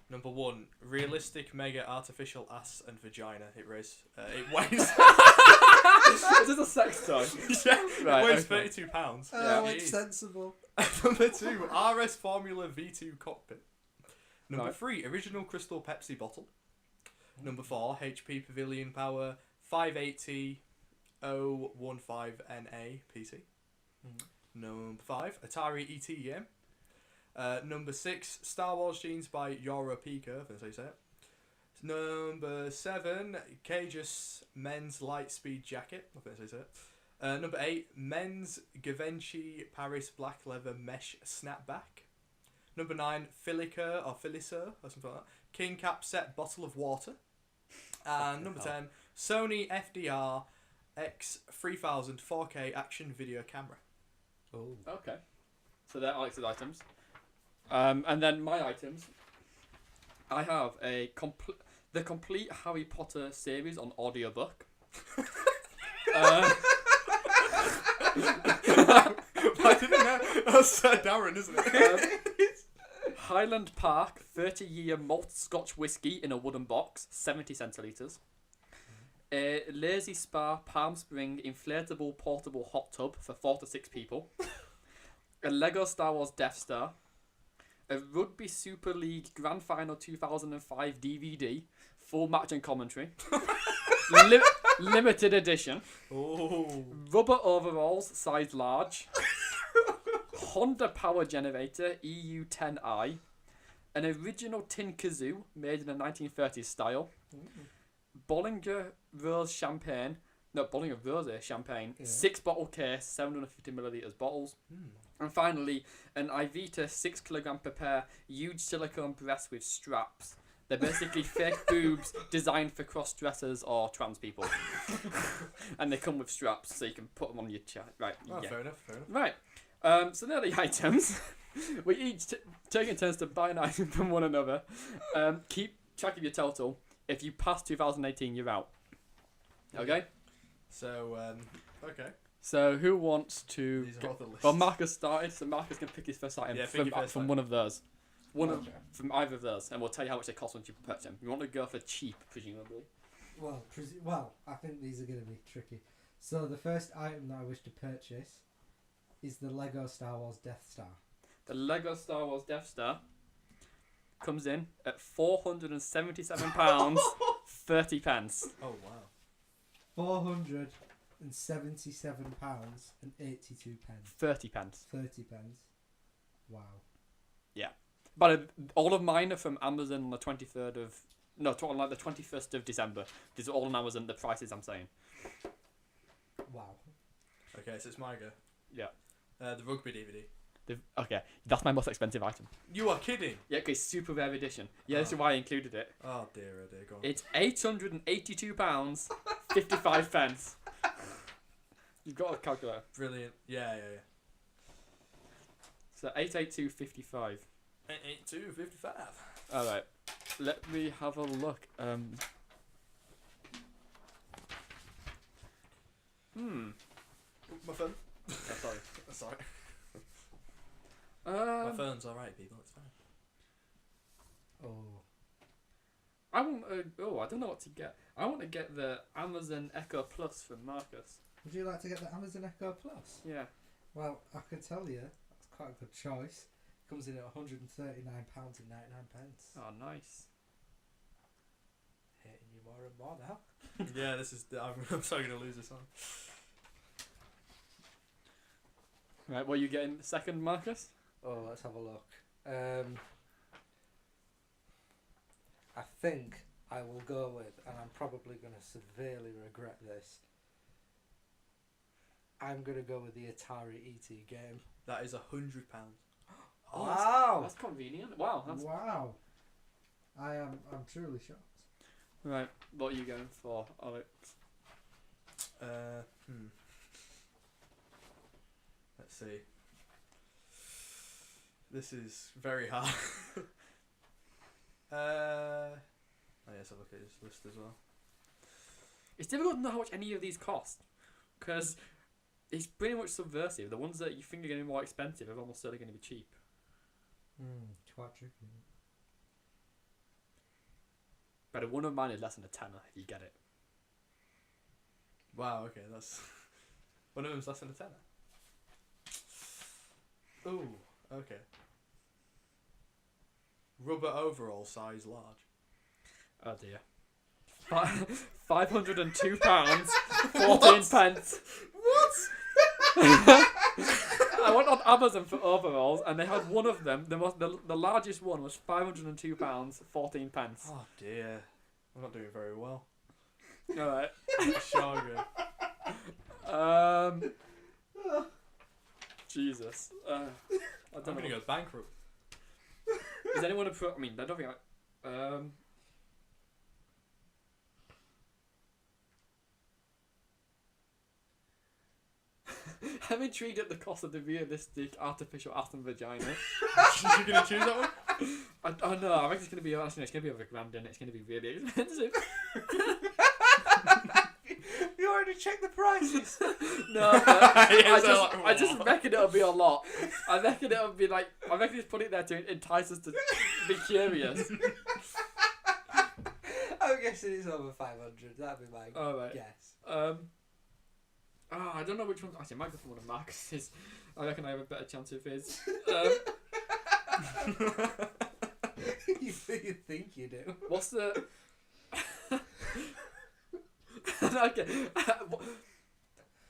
A: Number 1, realistic mega artificial ass and vagina. It weighs. It weighs.
B: Is this a sex toy?
A: Yeah,
B: Right,
A: it weighs
B: okay.
A: 32 pounds.
C: Oh,
A: It
C: it's
A: is.
C: sensible.
A: Number 2, RS Formula V2 cockpit. Number
B: Right.
A: 3, original crystal Pepsi bottle. Number 4, HP Pavilion Power 58015NA PC. Number 5, Atari ET game. Number 6, Star Wars jeans by Yora Pika, if that's how you say it. Number 7, Cageus men's light speed jacket, I think that's how you say it. Number 8, men's Givenchy Paris black leather mesh snapback. Number 9, Filicer or something like that. King Cap set bottle of water. And number 10, Sony FDR X3000 4K action video camera.
C: Oh.
B: Okay. So they're Alex's items. And then my items. I have the complete Harry Potter series on audiobook.
A: I didn't know. That's Darren, isn't it?
B: Highland Park 30-year malt Scotch whiskey in a wooden box, 70 centilitres. A Lazy Spa Palm Spring inflatable portable hot tub for 4 to 6 people. A Lego Star Wars Death Star. A Rugby Super League Grand Final 2005 DVD, full match and commentary. Limited edition.
A: Oh.
B: Rubber overalls, size large. Honda power generator EU10i. An original tin kazoo made in the 1930s style. Bollinger Rose champagne. No, Bollinger Rose champagne.
C: Yeah.
B: 6-bottle case, 750 millilitres bottles. And finally, an Ivita 6 kilogram per pair, huge silicone breasts with straps. They're basically fake boobs designed for cross-dressers or trans people. And they come with straps, so you can put them on your chest. Right,
A: Oh,
B: yeah.
A: fair enough, fair enough.
B: Right, so they're the items. We each taking turns to buy an item from one another. Keep track of your total. If you pass 2018, you're out. Okay?
A: So, okay.
B: So who wants to...
A: These are all the lists.
B: Well, Marcus started, so Marcus can pick his first item
A: Yeah, pick your first
B: from
A: item.
B: one of those.
C: Okay.
B: From either of those, and we'll tell you how much they cost once you purchase them. You want to go for cheap, presumably.
C: Well, I think these are going to be tricky. So the first item that I wish to purchase is the Lego Star Wars Death Star.
B: The Lego Star Wars Death Star comes in at £477, 30 pence.
A: Oh, wow.
C: £477 and 82 pence.
B: 30 pence.
C: 30 pence. Wow.
B: But all of mine are from Amazon on the 23rd of... No, on like the 21st of December. These are all on Amazon, the prices I'm saying.
C: Wow.
A: Okay, so it's my go.
B: Yeah.
A: The rugby DVD.
B: Okay, that's my most expensive item.
A: You are kidding.
B: Yeah, okay, super rare edition. Yeah, this is why I included it.
A: Oh dear, go on.
B: It's £882, 55 pence. You've got a calculator.
A: Brilliant. Yeah.
B: So 882.55.
A: 882.55.
B: Alright. Let me have a look.
A: My phone.
B: Sorry.
A: Sorry. My
B: Um,
A: phone's alright, people. It's fine.
C: Oh.
B: I want. I don't know what to get. I want to get the Amazon Echo Plus from Marcus.
C: Would you like to get the Amazon Echo Plus?
B: Yeah.
C: Well, I can tell you, that's quite a good choice. Comes in at £139.99.
B: Oh, nice.
C: Hating you more and more now.
A: Yeah, this is. I'm so gonna lose this one.
B: Right, what are you getting second, Marcus?
C: Oh, let's have a look. I think I will go with, and I'm probably going to severely regret this, I'm going to go with the Atari ET game.
A: That is £100.
B: Oh,
C: Wow!
B: That's convenient. Wow. That's...
C: Wow! I'm truly shocked.
B: Right, what are you going for, Alex?
A: Let's see. This is very hard. Yes, I'll look at his list as well.
B: It's difficult to know how much any of these cost, because it's pretty much subversive. The ones that you think are going to be more expensive are almost certainly going to be cheap.
C: Quite tricky.
B: But one of mine is less than a tenner, if you get it.
A: Wow, okay, that's... One of them's less than a tenner. Ooh, okay. Rubber overall size large.
B: Oh dear. £502, 14 pence.
A: What?
B: I went on Amazon for overalls, and they had one of them. The largest one was £502, 14 pence.
A: Oh dear. I'm not doing very well.
B: Alright.
A: Sugar.
B: Jesus. I
A: I'm
B: don't know.
A: gonna go bankrupt.
B: Is anyone I mean, I don't think I'm intrigued at the cost of the realistic artificial ass and vagina.
A: You gonna choose that one?
B: I know. I think it's gonna be over £1,000, and it's gonna be really expensive.
C: You already checked the prices.
B: No, I just reckon it'll be a lot. I reckon just put it there to entice us to be curious.
C: I'm guessing it's over 500. That'd be my guess.
B: I don't know which one. Actually, I might go for one of Marcus's. I reckon I have a better chance of his.
C: You think you do?
B: What's the? Okay.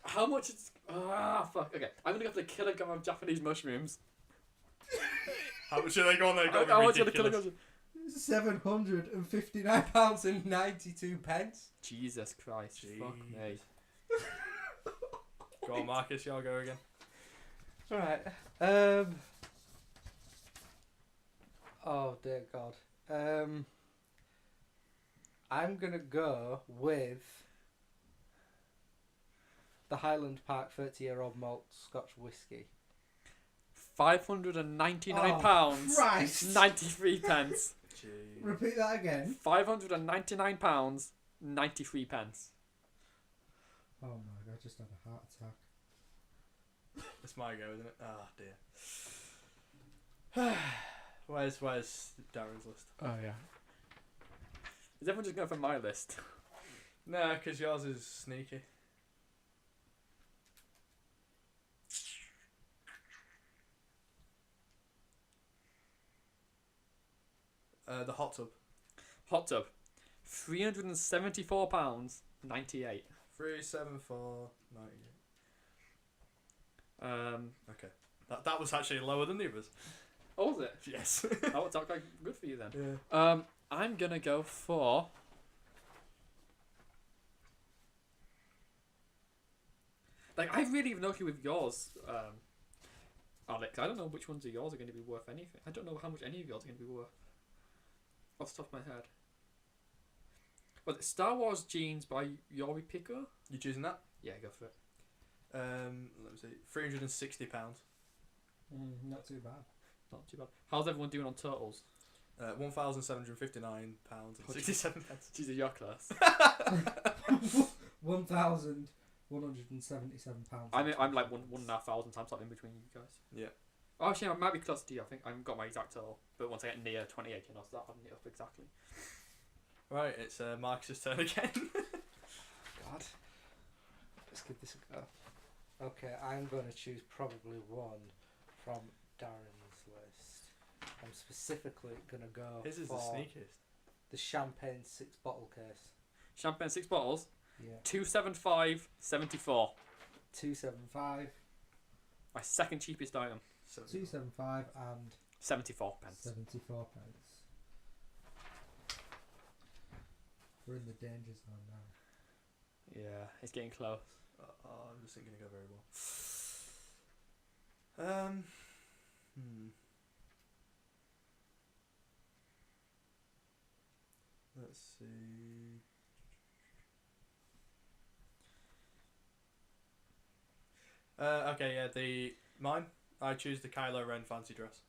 B: How much is? Fuck. Okay, I'm gonna go for the kilogram of Japanese mushrooms.
A: How much are they going there?
B: How much are the kilograms?
C: £759.92.
B: Jesus Christ!
A: Jeez.
B: Fuck me.
A: Go on, Marcus. Y'all go again.
C: Right. Oh dear God. I'm gonna go with the Highland Park 30-year-old malt Scotch whiskey.
B: £599.
C: Christ.
B: 93 pence.
A: Jeez.
C: Repeat that again.
B: £599, 93 pence.
C: Oh my God! I just had a heart attack.
A: It's my go, isn't it? Ah, dear. Where's Darren's list?
B: Oh yeah. Is everyone just going for my list?
A: No, because yours is sneaky. The hot tub.
B: Hot tub. £374.98.
A: 374.98. Okay. That was actually lower than the others.
B: Oh, was it?
A: Yes.
B: Oh, it's okay. Good for you then.
A: Yeah.
B: I'm gonna go for. Like, I really even know you with yours, Alex. I don't know which ones of yours are going to be worth anything. I don't know how much any of yours are going to be worth. Off the top of my head. Was it Star Wars Jeans by Yori Pico?
A: You choosing that?
B: Yeah, go for it.
A: Let me see. £360.
C: Not too bad.
B: Not too bad. How's everyone doing on totals?
A: £1,759.67.
B: Jesus, you're close.
C: £1,177.
B: I'm like 1,500 times like in between you guys.
A: Yeah.
B: Oh, actually, I might be close to you. I think I haven't got my exact total, but once I get near 28, I'll start adding it up exactly.
A: Right, it's Marcus's turn again.
C: God. Let's give this a go. Okay, I'm going to choose probably one from Darren's list. I'm specifically going to go
A: His is
C: for
A: the sneakiest.
C: the champagne 6-bottle case.
B: Champagne 6 bottles.
C: Yeah.
B: 275.74.
C: 275.
B: My second cheapest item.
C: 275 and
B: 74 pence.
C: 74 pence. We're in the danger zone now.
B: Yeah, it's getting close.
A: This isn't going to go very well. Let's see. Okay, yeah, mine. I choose the Kylo Ren fancy dress.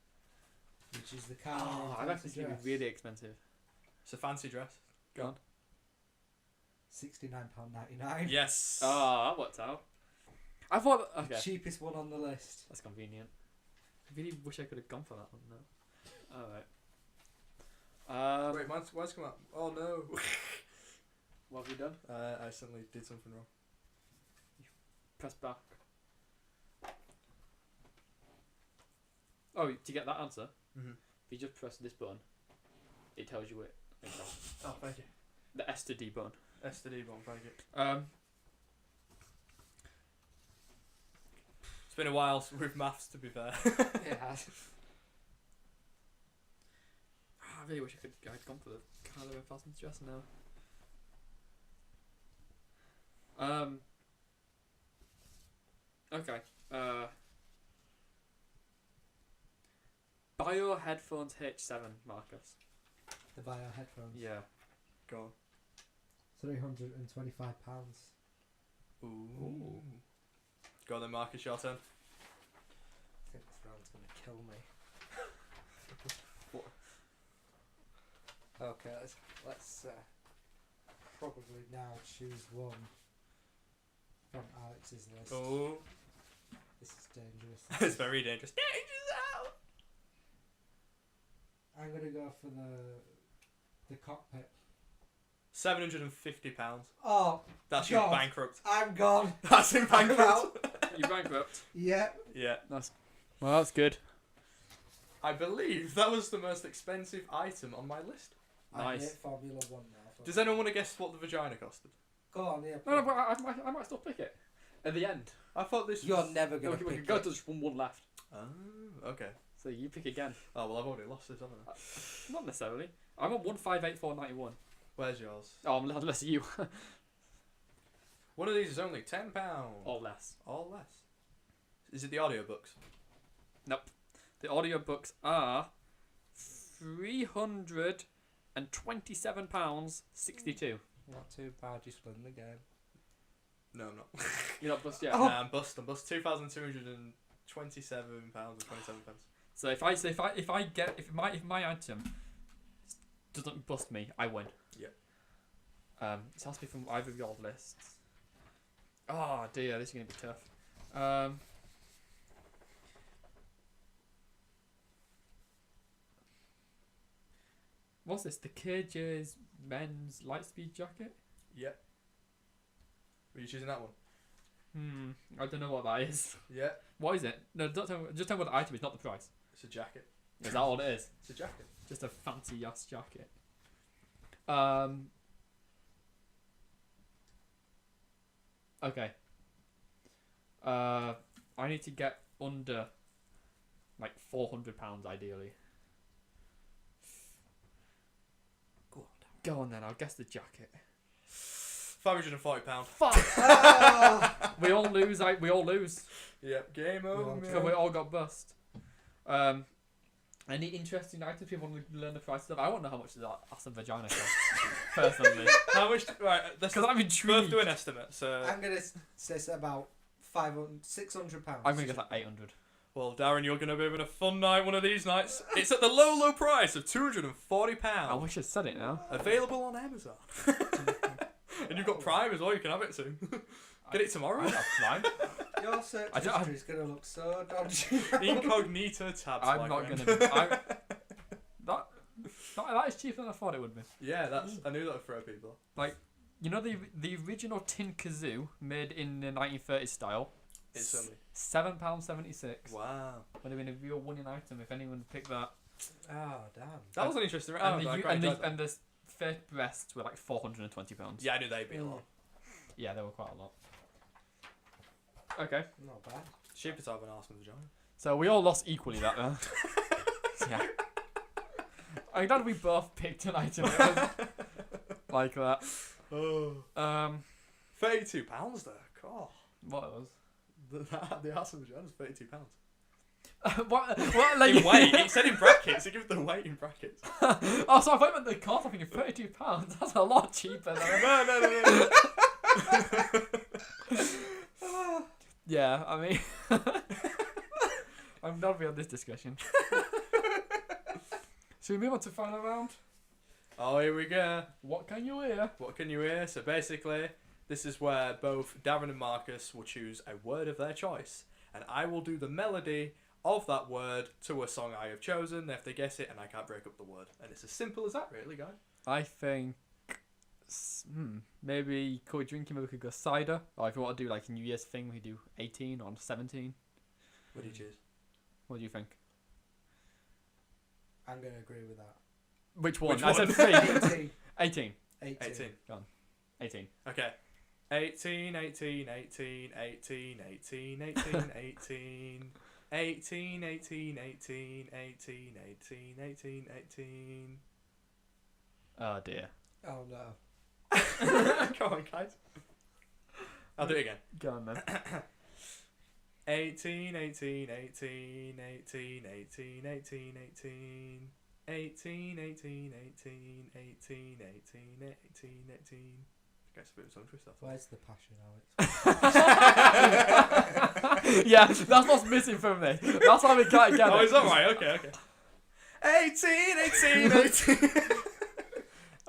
C: Which is the car.
B: Oh, I reckon it's going to be really expensive.
A: It's a fancy dress.
B: Go on.
C: £69.99.
A: Yes.
B: Oh, that worked out. I thought. Okay.
C: Cheapest one on the list.
B: That's convenient. I really wish I could have gone for that one now. Alright.
A: Wait, mine's come out. Oh no.
B: What have you done?
A: I accidentally did something wrong.
B: Press back. Oh, to get that answer,
A: Mm-hmm.
B: if you just press this button, it tells you it.
A: Oh, thank you.
B: The S to D button.
A: S to D one, thank you. It's been a while with maths, to be fair.
C: It has.
B: I really wish I'd gone for the Carver Falcon dress now. Okay. Bio headphones H7, Marcus.
C: The Bio headphones.
B: Yeah.
A: Go on.
C: £325.
A: Ooh. Go on then, Marcus, your turn.
C: I think this round's gonna kill me. Okay, let's probably now choose one from Alex's list.
A: Oh.
C: This is dangerous.
A: It's very dangerous. Dangerous out!
C: I'm gonna go for the cockpit.
A: £750.
C: Oh,
A: That's
C: God.
A: you bankrupt.
C: I'm gone.
A: That's in
C: I'm
A: bankrupt.
C: out.
B: You bankrupt.
C: Yeah.
A: Yeah.
B: Well, that's good.
A: I believe that was the most expensive item on my list.
C: I
B: Nice.
C: hate Formula 1 now.
A: Does anyone want to guess what the vagina costed?
C: Go on, yeah.
B: No, but I might still pick it. At the end.
A: I thought this
C: You're
A: was...
C: never gonna
B: We
C: pick
B: can go
C: it.
B: to just one left.
A: Oh, okay.
B: So you pick again.
A: Oh, well, I've already lost this, haven't I?
B: Not necessarily. I'm on 1584.91.
A: Where's yours?
B: Oh, unless you.
A: One of these is only £10.
B: Or less.
A: Or less. Is it the audiobooks?
B: Nope. The audiobooks are £327.62.
C: Not too bad, you split the game.
A: No, I'm not.
B: You're not bust yet.
C: Oh.
A: Nah, I'm bust. £2,227.27.
B: So if my item doesn't bust me, I win.
A: Yeah.
B: It has to be from either of your lists. Oh dear, this is gonna be tough. What's this? The KJ's men's Lightspeed jacket?
A: Yeah. Were you choosing that one?
B: I don't know what that is.
A: Yeah.
B: What is it? No, don't tell me. Just tell me what the item is, not the price.
A: It's a jacket.
B: Is that all it is?
A: It's a jacket.
B: Just a fancy ass jacket. Okay. I need to get under like £400 ideally. Go on then. I'll guess the jacket.
A: £540.
B: Fuck!
C: Oh!
B: we all lose. We all lose.
A: Yep. Game over.
B: Because we all got bust. Any interesting items people want to learn the prices of? I want to know how much the ass and vagina cost. Personally,
A: How much? Right.
B: because I'm
A: Both
B: intrigued.
A: do an estimate. So.
C: I'm gonna say it's about £600.
B: I'm gonna guess like 800.
A: Well, Darren, you're going to be having a fun night one of these nights. It's at the low price of £240.
B: I wish I'd said it now.
A: Available on Amazon. And you've got Prime as well. You can have it soon. Get it tomorrow.
B: I have Prime.
C: Your search
B: I don't-
C: history is gonna look so dodgy.
A: Incognito tabs.
B: I'm
A: my
B: not
A: friend.
B: gonna. That is cheaper than I thought it would be.
A: Yeah, that's. I knew that would throw people.
B: You know the original tin kazoo made in the 1930s style.
A: It's only.
B: £7.76.
A: Wow.
B: Would have been a real winning item if anyone picked that.
C: Oh damn.
A: That was an interesting round.
B: And the fake breasts were like £420.
A: Yeah, I knew they'd be a lot.
B: Yeah, they were quite a lot. Okay.
C: Not bad.
A: Cheaper to have an arse and vagina.
B: So we all lost equally that then. Yeah. I'm glad we both picked an item like that.
A: Oh. £32 though. God.
B: What was?
A: The arse and vagina is £32.
B: what like
A: In weight. It said in brackets. It gives the weight in brackets.
B: Oh, so I thought it meant the cost. I'm thinking £32. That's a lot cheaper than
A: No.
B: Yeah, I mean I'm not beyond this discussion. Should we move on to final round?
A: Oh, here we go.
B: What can you hear?
A: What can you hear? So basically, This is where both Darren and Marcus will choose a word of their choice, and I will do the melody of that word to a song I have chosen. They have to guess it, and I can't break up the word. And it's as simple as that, really, guys.
B: I think maybe could we drink? Maybe we could go cider. Or if you want to do like a New Year's thing, we do 18 or 17.
A: What do you choose?
B: What do you think?
C: I'm going to agree with that.
B: Which one?
A: Which
B: I said
A: one?
B: 3. 18.
C: 18.
B: 18.
A: Okay. 18, 18, 18, 18, 18, 18, 18. 18, 18, 18, 18, 18, 18, 18.
B: Oh dear.
C: Oh no.
A: Come on, guys. I'll do it again.
B: Go on then.
A: 18, 18, 18, 18, 18, 18, 18. 18, 18, 18, 18, 18, 18, 18. Guess a bit of tongue twister.
C: Where's the passion, Alex?
B: Yeah, that's what's missing from me. That's why we can't get it.
A: Oh, is that right? Okay. 18, 18, 18.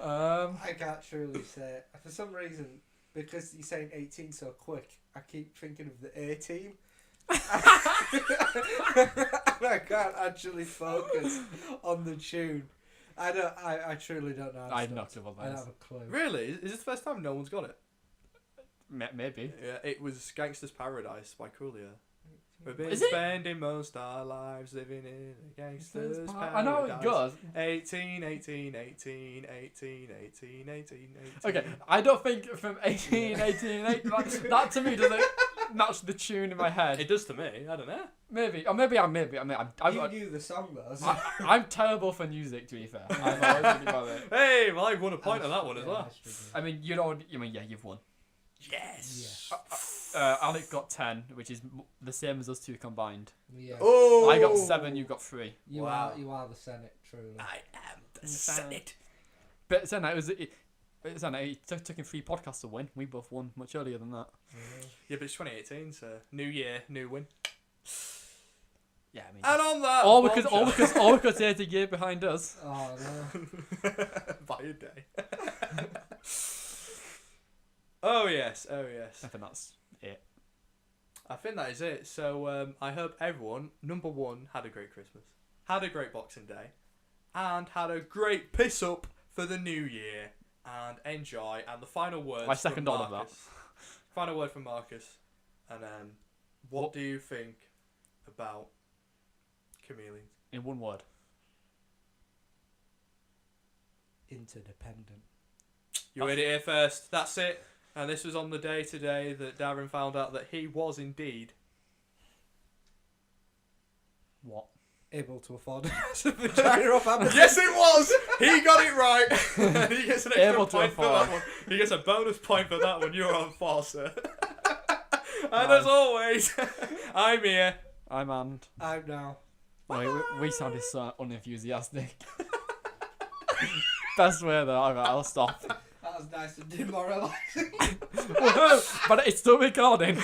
C: I can't truly say it. For some reason, because you're saying 18 so quick, I keep thinking of the A team. And I can't actually focus on the tune. I truly don't know.
B: I knocked it on
C: I don't
B: that.
C: have a clue.
A: Really? Is this the first time no one's got it?
B: Maybe.
A: Yeah, it was Gangster's Paradise by Coolio. We've been
B: Is it?
A: spending most our lives living in a gangster's paradise.
B: I know how it goes.
A: 18, 18, 18, 18, 18, 18, 18.
B: Okay, I don't think from 18, 18, 18, that to me doesn't match the tune in my head.
A: It does to me. I don't know.
B: Maybe, or maybe I'm.
C: You knew the song though. So.
B: I'm terrible for music, to be fair. I'm always really bad at it.
A: Hey, well, I won a point on that one as well.
B: I mean, you know, you've won.
A: Yes.
B: Alex got 10, which is the same as us two combined.
C: Yeah.
A: Oh.
B: I got 7, you got 3.
C: You
A: Wow.
C: are the Senate, truly.
A: I am the Senate.
B: But Senna, it took him 3 podcasts to win. We both won much earlier than that.
A: Yeah, but it's 2018, so new year, new win.
B: Yeah, I mean,
A: And on that,
B: all because there's a year behind us.
C: Oh no.
A: by a day. Oh yes.
B: I think that's it.
A: I think that is it. So I hope everyone, number one, had a great Christmas, had a great Boxing Day, and had a great piss up for the new year, and enjoy. And the final word.
B: I second all of that.
A: Final word from Marcus, and then what do you think about chameleons?
B: In one word.
C: Interdependent.
A: You heard it here first. That's it. And this was on the day today that Darren found out that he was indeed
B: What?
C: Able to afford a vagina off Amazon.
A: Yes, it was. He got it right. And he gets an extra
B: Able to
A: point for
B: afford.
A: that one. He gets a bonus point for that one. You're on 4, sir. And as always, I'm here.
B: I'm and.
C: I'm now.
B: Wait, we sounded so unenthusiastic. Best way though. Alright, I'll stop.
C: That was nice and demoralising.
B: But it's still recording.